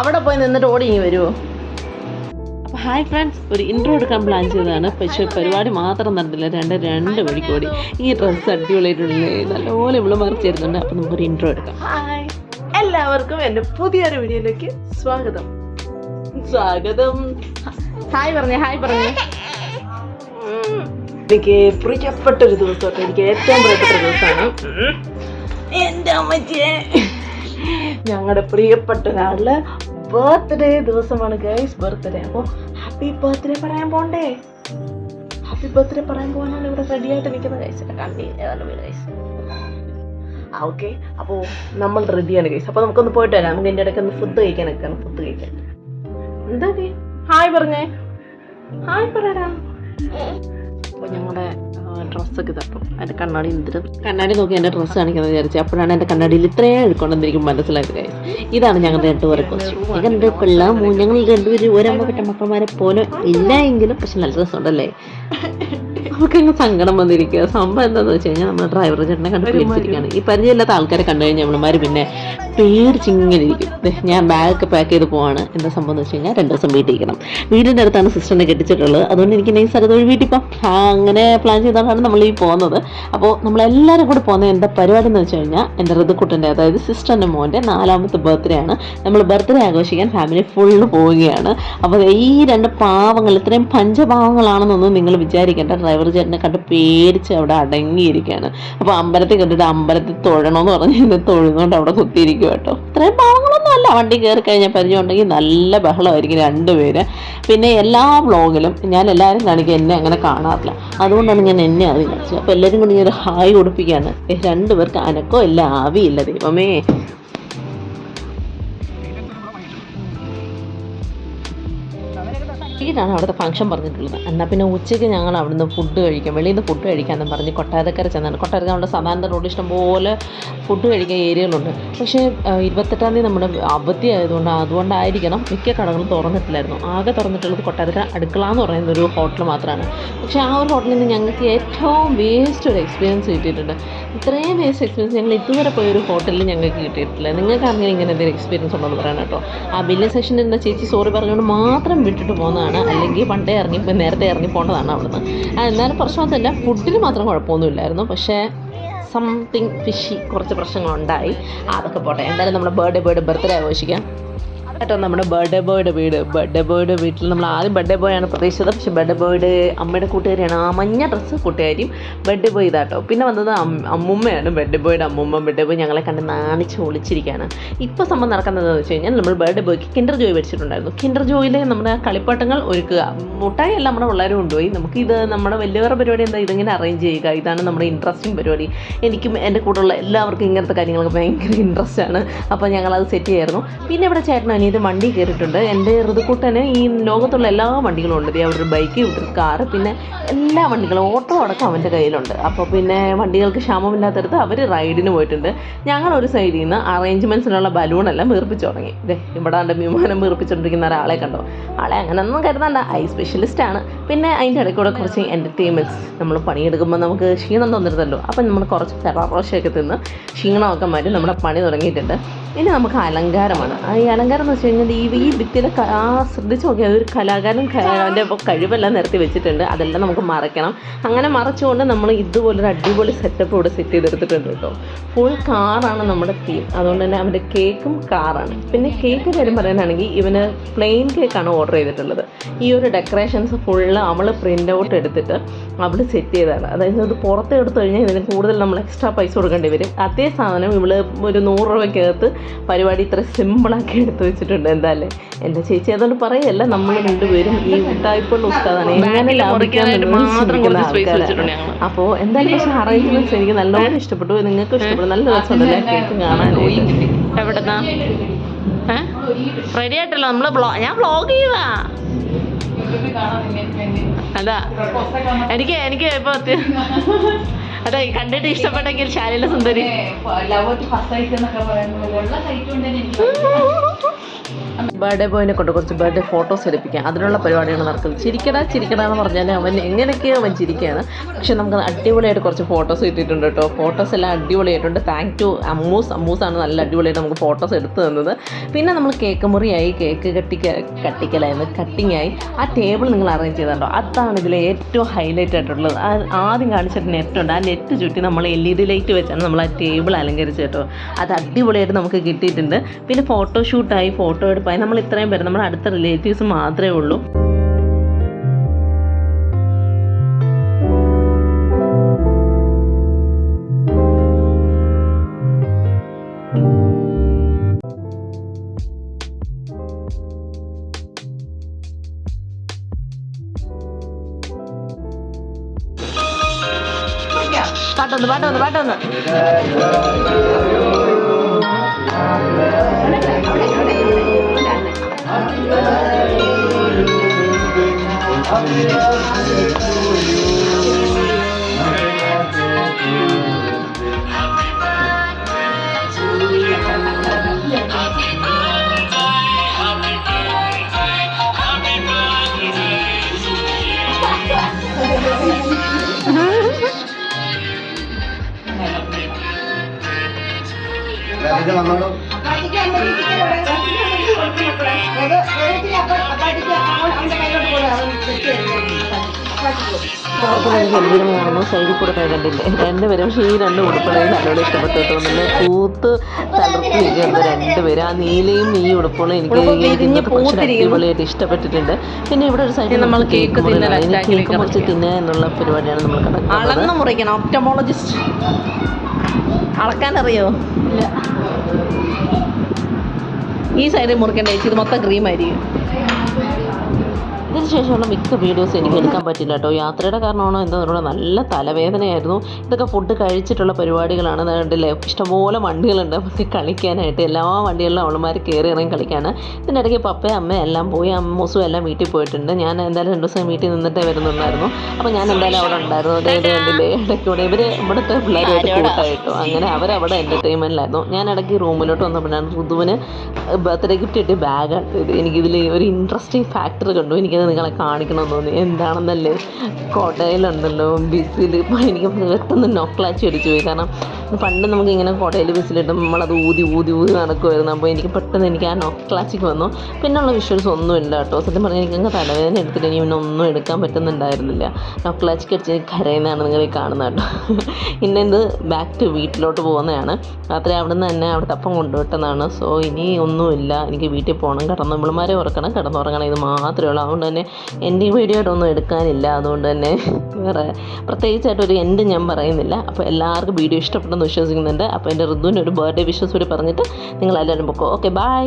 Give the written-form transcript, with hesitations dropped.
അവിടെ പോയി നിന്നിട്ട് ഓടി ഇനി വരുമോ? അപ്പോൾ ഹായ് ഫ്രണ്ട്സ്, ഒരു ഇൻട്രോ എടുക്കാൻ പ്ലാൻ ചെയ്തതാണ്. പക്ഷേ പരിപാടി മാത്രം നടന്നില്ല, രണ്ട് വഴിക്ക് ഓടി. ഈ ഡ്രസ്സ് അടിപൊളിയായിട്ടുള്ളേ, നല്ലപോലെ ഇവിടെ മറിച്ചിരുന്നുണ്ട്. അപ്പോൾ നമുക്കൊരു ഇൻട്രോ എടുക്കാം. ഹായ്, എല്ലാവർക്കും എൻ്റെ പുതിയൊരു വീഡിയോയിലേക്ക് സ്വാഗതം. ഹായ് പറഞ്ഞേ. എനിക്ക് പ്രിയപ്പെട്ടൊരു ദിവസമായിട്ട്, എനിക്ക് ഏറ്റവും പ്രിയപ്പെട്ടൊരു ദിവസമാണ് എൻ്റെ അമ്മച്ചിയെ. ഞങ്ങളുടെ പ്രിയപ്പെട്ട ഒരാളുടെ ബർത്ത്ഡേ ദിവസമാണ് ഗൈസ്, ബർത്ത്ഡേ. അപ്പോൾ ഹാപ്പി ബർത്ത്ഡേ പറയാൻ പോകണ്ടേ? ഹാപ്പി ബർത്ത്ഡേ പറയാൻ പോകാനാണ് ഇവിടെ റെഡി ആയിട്ട് നിൽക്കുന്നത് ഗൈസ്. ഗൈസ് ഓക്കെ, അപ്പോൾ നമ്മൾ റെഡിയാണ് ഗൈസ്. അപ്പോൾ നമുക്കൊന്ന് പോയിട്ട് വരാം. നമുക്ക് എൻ്റെ ഇടയ്ക്ക് ഒന്ന് ഫുഡ് കഴിക്കാൻ. എന്താ ഹായ് പറഞ്ഞേ, ഹായ് പറയാ. അപ്പോൾ ഞങ്ങളുടെ ഡ്രസ്സൊക്കെ തട്ടും. അതിൻ്റെ കണ്ണാടി നോക്കി എൻ്റെ ഡ്രസ്സ് കാണിക്കുന്നത് വിചാരിച്ചു. അപ്പോഴാണ് എൻ്റെ കണ്ണാടിയിൽ ഇത്രയും എടുക്കൊണ്ടെന്ന് എനിക്ക് മനസ്സിലായത് ഗൈസ്. ഇതാണ് ഞങ്ങളുടെ രണ്ടുപേരെ കോസ്റ്റ്യൂം. ഞങ്ങളുടെ പിള്ളേർ ഞങ്ങൾ രണ്ടുപേരും ഒരമ്മ പെട്ട മക്കളമാരെ പോലെ ഇല്ല എങ്കിലും പക്ഷെ നല്ല രസമുണ്ടല്ലേ. നമുക്കങ്ങ് സങ്കടം വന്നിരിക്കുക. സംഭവം എന്താണെന്ന് വെച്ച് കഴിഞ്ഞാൽ നമ്മൾ ഡ്രൈവർ ചേട്ടനെ കണ്ട് പേടിച്ചിരിക്കുകയാണ്. ഈ പരിചയമില്ലാത്ത ആൾക്കാരെ കണ്ടു കഴിഞ്ഞാൽ നമ്മളുമാർ പിന്നെ പേടിച്ചിങ്ങനെ ഇരിക്കും. ഞാൻ ബാഗൊക്കെ പാക്ക് ചെയ്ത് പോവാണ്. എന്താ സംഭവം എന്ന് വെച്ച് കഴിഞ്ഞാൽ 2 ദിവസം വീട്ടിൽ ഇരിക്കണം. വീടിൻ്റെ അടുത്താണ് സിസ്റ്ററിനെ കെട്ടിച്ചിട്ടുള്ളത്. അതുകൊണ്ട് എനിക്ക് ഈ സ്ഥലത്ത് ഒരു വീട്ടിൽ പോകാം. അങ്ങനെ പ്ലാൻ ചെയ്താണ് നമ്മൾ ഈ പോകുന്നത്. അപ്പോൾ നമ്മളെല്ലാവരും കൂടെ പോകുന്നത് എന്താ പരിപാടി എന്ന് വെച്ച് കഴിഞ്ഞാൽ എൻ്റെ ഋതുക്കുട്ടൻ്റെ, അതായത് സിസ്റ്ററിൻ്റെ മോൻ്റെ 4ാമത്തെ ബർത്ത്ഡേ ആണ്. നമ്മൾ ബർത്ത്ഡേ ആഘോഷിക്കാൻ ഫാമിലി ഫുള്ള് പോവുകയാണ്. അപ്പോൾ ഈ 2 പാവങ്ങൾ ഇത്രയും പഞ്ചപാവങ്ങളാണെന്നൊന്നും നിങ്ങൾ വിചാരിക്കേണ്ട. ഡ്രൈവർ ചേട്ടനെ കണ്ട് പേടിച്ച് അവിടെ അടങ്ങിയിരിക്കുകയാണ്. അപ്പോൾ അമ്പലത്തിൽ കണ്ടിട്ട് അമ്പലത്തിൽ തൊഴണമെന്ന് പറഞ്ഞ് തൊഴുന്നുകൊണ്ട് അവിടെ കുത്തിയിരിക്കും കേട്ടോ. ഇത്രയും പാവങ്ങളൊന്നും അല്ല. വണ്ടി കയറി കഴിഞ്ഞാൽ പരിചയം ഉണ്ടെങ്കിൽ നല്ല ബഹളമായിരിക്കും 2 പേര്. പിന്നെ എല്ലാ വ്ളോഗിലും ഞാൻ എല്ലാവരും കാണിക്കുക, എന്നെ അങ്ങനെ കാണാറില്ല. അതുകൊണ്ടാണ് ഞാൻ എന്നെ ആദ്യം കാണിച്ചത്. അപ്പോൾ എല്ലാവരും കൂടി ഞാൻ ഹായ് കൊടുപ്പിക്കുകയാണ്. 2 പേർക്ക് അനക്കോ ഇല്ല, ആവിയില്ല. ദൈവമേ, ാണ് അവിടുത്തെ ഫംഗ്ഷൻ പറഞ്ഞിട്ടുള്ളത്. എന്നാൽ പിന്നെ ഉച്ചയ്ക്ക് ഞങ്ങൾ അവിടുന്ന് ഫുഡ് കഴിക്കാം, വെളിയിൽ നിന്ന് ഫുഡ് കഴിക്കാമെന്ന് പറഞ്ഞ് കൊട്ടാരക്കര ചെന്നാണ്. കൊട്ടാരക്കര നമ്മുടെ സാധാരണ റോഡ് ഇഷ്ടംപോലെ ഫുഡ് കഴിക്കാൻ ഏരിയകളുണ്ട്. പക്ഷേ 28-ാം തീയതി നമ്മുടെ അവധി അതുകൊണ്ടായിരിക്കണം മിക്ക കടകളും തുറന്നിട്ടില്ലായിരുന്നു. ആകെ തുറന്നിട്ടുള്ളത് കൊട്ടാരക്കര അടുക്കള എന്ന് പറയുന്ന ഒരു ഹോട്ടൽ മാത്രമാണ്. പക്ഷേ ആ ഒരു ഹോട്ടലിൽ നിന്ന് ഞങ്ങൾക്ക് ഏറ്റവും വേസ്റ്റ് ഒരു എക്സ്പീരിയൻസ് കിട്ടിയിട്ടുണ്ട്. ഇത്രയും വേസ്റ്റ് എക്സ്പീരിയൻസ് ഞങ്ങൾ ഇതുവരെ പോയൊരു ഹോട്ടലിൽ ഞങ്ങൾക്ക് കിട്ടിയിട്ടില്ല. നിങ്ങൾക്ക് അങ്ങനെ ഇങ്ങനെ എന്തെങ്കിലും എക്സ്പീരിയൻസ് ഉണ്ടോ എന്ന് പറയാൻ കേട്ടോ. ആ ബില്ലിംഗ് സെക്ഷനിൽ ഇരുന്ന ചേച്ചി സോറി പറഞ്ഞുകൊണ്ട് മാത്രം വിട്ടിട്ട് പോകുന്നതാണ്. അല്ലെങ്കിൽ നേരത്തെ ഇറങ്ങി പോകേണ്ടതാണ് അവിടുന്ന്. എന്നാലും പ്രശ്നമൊന്നുമില്ല, ഫുഡിന് മാത്രം കുഴപ്പമൊന്നുമില്ലായിരുന്നു. പക്ഷേ സംതിങ് ഫിഷി കുറച്ച് പ്രശ്നങ്ങളുണ്ടായി. അതൊക്കെ പോട്ടെ. എന്തായാലും നമ്മുടെ ബർത്ത്ഡേ ആഘോഷിക്കാം കേട്ടോ. നമ്മുടെ ബർത്ത്ഡേ ബോയുടെ വീട്ടിൽ നമ്മൾ ആദ്യം ബർത്ത്ഡേ ബോയാണ് പ്രതീക്ഷിച്ചത്. പക്ഷേ ബർത്ത്ഡേ ബോയുടെ അമ്മയുടെ കൂട്ടുകാരിയാണ് ആ മഞ്ഞ ഡ്രസ്സ് കൂട്ടുകാരിയും ബർത്ത്ഡേ ബോയ് ഇതാട്ടോ. പിന്നെ വന്നത് അമ്മുമ്മയാണ്, ബർത്ത്ഡേ ബോയുടെ അമ്മുമ്മ. ബർത്ത്ഡേ ബോയ് ഞങ്ങളെ കണ്ട് നാണിച്ച് ഒളിച്ചിരിക്കുകയാണ്. ഇപ്പോൾ സംഭവം നടക്കുന്നതെന്ന് വെച്ച് കഴിഞ്ഞാൽ നമ്മൾ ബർത്ത്ഡേ ബോയ്ക്ക് കിൻഡർ ജോയ് മേടിച്ചിട്ടുണ്ടായിരുന്നു. കിൻഡർ ജോയിൽ നമ്മുടെ കളിപ്പാട്ടങ്ങൾ ഒരുക്കുക. മുട്ടായി എല്ലാം നമ്മുടെ പിള്ളേരും കൊണ്ടുപോയി. നമുക്കിത് നമ്മുടെ വലിയവരുടെ പരിപാടി എന്താ, ഇതിങ്ങനെ അറേഞ്ച് ചെയ്യുക. ഇതാണ് നമ്മുടെ ഇൻട്രസ്റ്റിംഗ് പരിപാടി. എനിക്കും എൻ്റെ കൂടെയുള്ള എല്ലാവർക്കും ഇങ്ങനത്തെ കാര്യങ്ങളൊക്കെ ഭയങ്കര ഇൻട്രസ്റ്റ് ആണ്. അപ്പോൾ ഞങ്ങളത് സെറ്റ് ചെയ്യായിരുന്നു. പിന്നെ ഇവിടെ ചേട്ടൻ ഇത് വണ്ടി കയറിയിട്ടുണ്ട്. എൻ്റെ ഋതുക്കൂട്ടന് ഈ ലോകത്തുള്ള എല്ലാ വണ്ടികളും ഉണ്ട്. അവിടെ ബൈക്ക്, ഇവിടെ കാറ്, പിന്നെ എല്ലാ വണ്ടികളും, ഓട്ടോ അടക്കം അവൻ്റെ കയ്യിലുണ്ട്. അപ്പോൾ പിന്നെ വണ്ടികൾക്ക് ക്ഷാമമില്ലാത്തടുത്ത് അവർ റൈഡിന് പോയിട്ടുണ്ട്. ഞങ്ങളൊരു സൈഡിൽ നിന്ന് അറേഞ്ച്മെൻറ്റ്സിനുള്ള ബലൂണെല്ലാം വീർപ്പിച്ച് തുടങ്ങി. ഇവിടെ എൻ്റെ വിമാനം വീർപ്പിച്ചുകൊണ്ടിരിക്കുന്ന ഒരാളെ കണ്ടോ. ആളെ അങ്ങനെയൊന്നും കരുതണ്ട, ഐ സ്പെഷ്യലിസ്റ്റാണ്. പിന്നെ അതിൻ്റെ ഇടയ്ക്കൂടെ കുറച്ച് എൻ്റർടൈൻമെൻറ്റ്സ്. നമ്മൾ പണിയെടുക്കുമ്പോൾ നമുക്ക് ക്ഷീണം തോന്നരുതല്ലോ. അപ്പം നമ്മൾ കുറച്ച് ഫെറാറോഷയൊക്കെ തിന്ന് ക്ഷീണമൊക്കെ മാറ്റി നമ്മുടെ പണി തുടങ്ങിയിട്ടുണ്ട്. ഇനി നമുക്ക് അലങ്കാരമാണ്. ഈ അലങ്കാരം എന്ന് വെച്ച് കഴിഞ്ഞാൽ ഈ ഭിത്തിയിൽ ശ്രദ്ധിച്ച് നോക്കിയാൽ അതൊരു കലാകാരൻ അതിൻ്റെ കഴിവെല്ലാം നിരത്തി വെച്ചിട്ടുണ്ട്. അതെല്ലാം നമുക്ക് മറയ്ക്കണം. അങ്ങനെ മറച്ചുകൊണ്ട് നമ്മൾ ഇതുപോലൊരു അടിപൊളി സെറ്റപ്പ് ഇവിടെ സെറ്റ് ചെയ്തെടുത്തിട്ടുണ്ട് കേട്ടോ. ഫുൾ കാറാണ് നമ്മുടെ തീം. അതുകൊണ്ട് തന്നെ അവൻ്റെ കേക്കും കാറാണ്. പിന്നെ കേക്ക് കാര്യം പറയാനാണെങ്കിൽ ഇവന് പ്ലെയിൻ കേക്കാണ് ഓർഡർ ചെയ്തിട്ടുള്ളത്. ഈ ഒരു ഡെക്കറേഷൻസ് ഫുള്ള് അവൾ പ്രിൻ്റ് ഔട്ട് എടുത്തിട്ട് അവൾ സെറ്റ് ചെയ്തതാണ്. അതായത് അത് പുറത്ത് എടുത്തു കഴിഞ്ഞാൽ ഇതിന് കൂടുതൽ നമ്മൾ എക്സ്ട്രാ പൈസ കൊടുക്കേണ്ടി വരും. അതേ സാധനം ഇവൾ ഒരു 100 രൂപയ്ക്കകത്ത് പരിപാടി ഇത്ര സിമ്പിളാക്കി എടുത്തു വെച്ചിട്ടുണ്ട്. എന്തായാലും എൻ്റെ ചേച്ചി അതുകൊണ്ട് പറയല്ല, നമ്മൾ 2 പേരും ഈ ഉട്ടായ്പുള്ള ഉസ്താദാണ്. എങ്ങനെ ലാഭിക്കാമെന്ന് ആൾക്കാരാണ്. അപ്പോൾ എന്തായാലും പക്ഷേ അറേഞ്ച്മെൻറ്റ്സ് എനിക്ക് നല്ലോണം ഇഷ്ടപ്പെട്ടു. നിങ്ങൾക്കും ഇഷ്ടപ്പെട്ടു. നല്ല രസമുണ്ടല്ലേ കേക്ക് കാണാൻ. എവിടെന്നാ റെഡി ആയിട്ടല്ലോ ഞാൻ വ്ളോഗ് ചെയ്യുവാ. അതാ എനിക്ക് ഇപ്പോൾ അതെ കണ്ടിട്ട് ഇഷ്ടപ്പെട്ടെങ്കിൽ ശാലില സുന്ദരി. ബർത്ത്ഡേ ബോയിനെ കൊണ്ട് കുറച്ച് ബർത്ത്ഡേ ഫോട്ടോസ് എടുപ്പിക്കാം, അതിനുള്ള പരിപാടിയാണ് നടക്കുന്നത്. ചിരിക്കടാ എന്ന് പറഞ്ഞാൽ അവൻ എങ്ങനെയൊക്കെയോ അവൻ ചിരിക്കുകയാണ്. പക്ഷെ നമുക്ക് അടിപൊളിയായിട്ട് കുറച്ച് ഫോട്ടോസ് കിട്ടിയിട്ടുണ്ട് കേട്ടോ. ഫോട്ടോസ് എല്ലാം അടിപൊളിയായിട്ടുണ്ട്. താങ്ക് ടു അമ്മൂസാണ് നല്ല അടിപൊളിയായിട്ട് നമുക്ക് ഫോട്ടോസ് എടുത്തു തന്നത്. പിന്നെ നമ്മൾ കേക്ക് മുറിയായി, കേക്ക് കട്ടിക്കലായിരുന്നു, കട്ടിങ് ആയി. ആ ടേബിൾ നിങ്ങൾ അറേഞ്ച് ചെയ്തിട്ടുണ്ടോ? അതാണ് ഇതിലെ ഏറ്റവും ഹൈലൈറ്റ് ആയിട്ടുള്ളത്. ആദ്യം കാണിച്ചിട്ട് നെറ്റുണ്ട്, ആ നെറ്റ് ചുറ്റി നമ്മൾ LED ലൈറ്റ് വെച്ചാണ് നമ്മൾ ആ ടേബിൾ അലങ്കരിച്ച് കേട്ടോ. അത് അടിപൊളിയായിട്ട് നമുക്ക് കിട്ടിയിട്ടുണ്ട്. പിന്നെ ഫോട്ടോഷൂട്ടായി, ഫോട്ടോ എടുപ്പായി. നമ്മൾ ഇത്രയും പേര് നമ്മുടെ അടുത്ത റിലേറ്റീവ്സ് മാത്രമേ ഉള്ളൂ. പാട്ടൊന്ന് സൈഡിൽ കൂടെ കണ്ടില്ലേ രണ്ടുപേരും. പക്ഷേ ഈ രണ്ട് ഉടുപ്പുകളും നല്ലോണം ഇഷ്ടപ്പെട്ടു കേട്ടോ. നല്ല കൂത്ത് തളർത്തിയിരിക്കുന്നത് രണ്ടുപേരും. ആ നീലയും ഈ ഉടുപ്പുകളും എനിക്ക് അടിപൊളിയായിട്ട് ഇഷ്ടപ്പെട്ടിട്ടുണ്ട്. പിന്നെ ഇവിടെ ഒരു സൈഡിൽ നമ്മൾ കേക്ക് മുറിച്ച് തിന്നുക എന്നുള്ള പരിപാടിയാണ് നമ്മൾ കണ്ടത്. അളന്ന് മുറിക്കണം. ഒപ്റ്റമോളജിസ്റ്റ് അളക്കാനറിയോ? ഇല്ല. ഈ സൈഡിൽ മുറിക്കേണ്ട ചേച്ചി, ഇത് മൊത്തം ക്രീമായിരിക്കും. ഇതിന് ശേഷമുള്ള മിക്ക വീഡിയോസ് എനിക്ക് എടുക്കാൻ പറ്റില്ല കേട്ടോ. യാത്രയുടെ കാരണമാണോ എന്താ നല്ല തലവേദനയായിരുന്നു. ഇതൊക്കെ ഫുഡ് കഴിച്ചിട്ടുള്ള പരിപാടികളാണ്. കണ്ടില്ലേ, ഇഷ്ടംപോലെ വണ്ടികളുണ്ട് നമുക്ക് കളിക്കാനായിട്ട്. എല്ലാ വണ്ടികളിലും അവളുമാർ കയറി ഇറങ്ങി കളിക്കാണ്. ഇതിൻ്റെ ഇടയ്ക്ക് പപ്പയും അമ്മയും എല്ലാം പോയി, അമ്മൂസും എല്ലാം വീട്ടിൽ പോയിട്ടുണ്ട്. ഞാൻ എന്തായാലും 2 ദിവസം വീട്ടിൽ നിന്നിട്ടേ വരുന്നുണ്ടായിരുന്നു. അപ്പോൾ ഞാൻ എന്തായാലും അവിടെ ഉണ്ടായിരുന്നു. അതായത് കണ്ടില്ലേ, ഇടയ്ക്കൂടെ ഇവിടുത്തെ പിള്ളേരുമായിട്ട് കൂട്ടായിട്ടോ. അങ്ങനെ അവരവിടെ എൻ്റർടൈൻമെൻറ്റിലായിരുന്നു. ഞാൻ ഇടയ്ക്ക് റൂമിലോട്ട് വന്നപ്പോഴാണ് ഋതുവിന് ബർത്ത്ഡേ ഗിഫ്റ്റ് കിട്ടിയ ബാഗാണ് ഇത്. എനിക്കിതിൽ ഒരു ഇൻട്രസ്റ്റിംഗ് ഫാക്ടർ കണ്ടു. എനിക്കത് നിങ്ങളെ കാണിക്കണമെന്ന് തോന്നി. എന്താണെന്നല്ലേ, കുടയിലുണ്ടല്ലോ ബിസിൽ. ഇപ്പോൾ എനിക്ക് പെട്ടെന്ന് നൊക്ലാച്ചി അടിച്ചു പോയി. കാരണം പണ്ട് നമുക്കിങ്ങനെ കുടയിൽ ബിസിലിട്ട് നമ്മളത് ഊതി നടക്കുമായിരുന്നു. അപ്പോൾ എനിക്ക് ആ നൊക്ലാച്ചിക്ക് വന്നു. പിന്നെയുള്ള വിഷ്വൽസ് ഒന്നും ഇല്ല കേട്ടോ. സത്യം പറഞ്ഞാൽ എനിക്കങ്ങ് തലവേദന എടുത്തിട്ട് ഇനി പിന്നെ ഒന്നും എടുക്കാൻ പറ്റുന്നുണ്ടായിരുന്നില്ല. നൊക്ലാച്ചിക്ക് അടിച്ച് കരയുന്നതാണ് നിങ്ങൾ ഈ കാണുന്നത് കേട്ടോ. ഇന്നെന്ത് ബാക്ക് ടു വീട്ടിലോട്ട് പോകുന്നതാണ്. രാത്രി അവിടെ നിന്ന് തന്നെ അവിടുത്തെ അപ്പം കൊണ്ടുവിട്ടതാണ്. സോ ഇനി ഒന്നുമില്ല, എനിക്ക് വീട്ടിൽ പോകണം, കിടന്നുമ്പിളുമാരെ കിടന്നുറങ്ങണം. ഇത് മാത്രമേ ഉള്ളൂ. അതുകൊണ്ട് തന്നെ എൻ്റെ ഈ വീഡിയോ ആയിട്ടൊന്നും എടുക്കാനില്ല. അതുകൊണ്ട് തന്നെ വേറെ പ്രത്യേകിച്ചായിട്ടൊരു എൻഡ് ഞാൻ പറയുന്നില്ല. അപ്പോൾ എല്ലാവർക്കും വീഡിയോ ഇഷ്ടപ്പെട്ടെന്ന് വിശ്വസിക്കുന്നുണ്ട്. അപ്പോൾ എൻ്റെ ഋതുവിൻ്റെ ഒരു ബർത്ത്ഡേ വിഷസ് കൂടി പറഞ്ഞിട്ട് നിങ്ങളെല്ലാവരും പൊക്കോ. Okay, by.